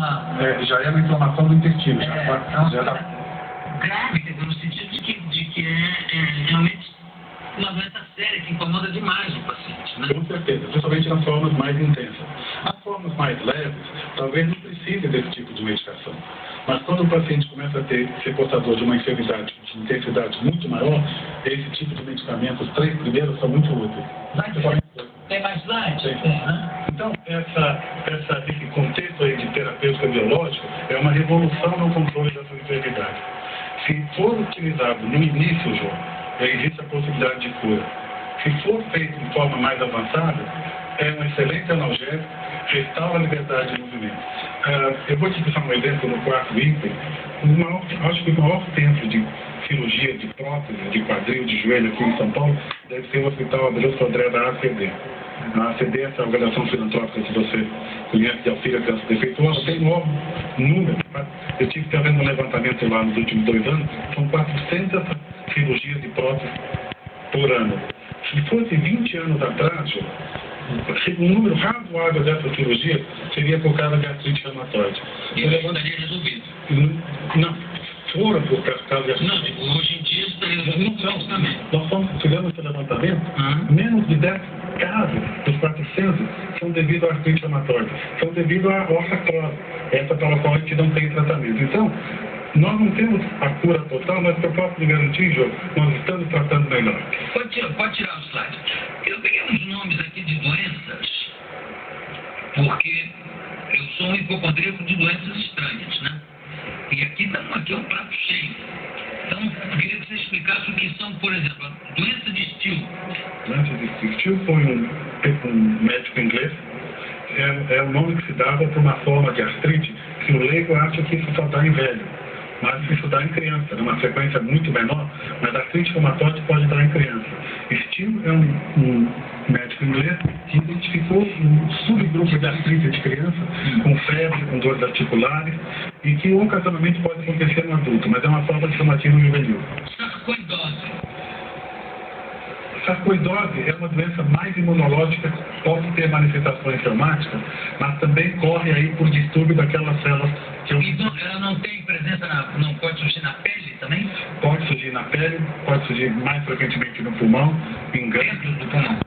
uma... já é uma inflamação do intestino. É uma já coisa grave, quer dizer, no sentido de que é realmente uma doença séria que incomoda demais o paciente, né? Com certeza, principalmente nas formas mais intensas. As formas mais leves, talvez não precise desse tipo de medicação. Mas quando o paciente começa a ser portador de uma enfermidade de intensidade muito maior, esse tipo de medicamento, os 3 primeiros, são muito úteis. Tem mais slides? Tem. Né? Então, esse contexto aí de terapêutica biológica é uma revolução no controle dessa enfermidade. Se for utilizado no início, João, existe a possibilidade de cura. Se for feito de forma mais avançada, é um excelente analgésico, restaura a liberdade de movimento. Eu vou te dar um exemplo no quarto item. Acho que o maior centro de cirurgia de prótese, de quadril, de joelho aqui em São Paulo, deve ser o Hospital Abreu Sodré da ACD. A ACD, essa organização filantrópica que você conhece, de auxílio a crianças defeituosas, tem um maior número. Eu tive fazendo um levantamento lá nos últimos 2 anos, são 400 cirurgias de prótese por ano. Se fosse 20 anos atrás, um número razoável dessas cirurgias seria por causa de artrite reumatoide. Isso estaria resolvido. Não, foram por causa de artrite. Não, hoje em dia estaria resolvido também. Nós fizemos esse levantamento, menos de 10 casos dos 400 são devido à artrite reumatoide, são devido à osteoporose, essa pela qual a gente não tem tratamento. Então, nós não temos a cura total, mas eu posso lhe garantir, João, nós estamos tratando melhor. Pode tirar o slide. Eu peguei uns nomes aqui de doenças, porque eu sou um hipocondríaco de doenças estranhas, né? E aqui é um prato cheio. Então, eu queria que você explicasse o que são, por exemplo, a doença de Still. Doença de Still foi um médico inglês. É o nome que se dava para uma forma de artrite que o leigo acha que isso só dá em velho. Mas isso dá em criança, numa frequência muito menor, mas a artrite reumatoide pode dar em criança. Still é um médico inglês que identificou um subgrupo de artrite de criança, com febre, com dores articulares, e que ocasionalmente pode acontecer no adulto, mas é uma forma de reumatismo juvenil. Sarcoidose. Sarcoidose é uma doença mais imunológica, pode ter manifestações reumáticas, mas também corre aí por distúrbio daquelas células que Então, ela não tem presença, não pode surgir na pele também? Pode surgir na pele, pode surgir mais frequentemente no pulmão, em Dentro do pulmão.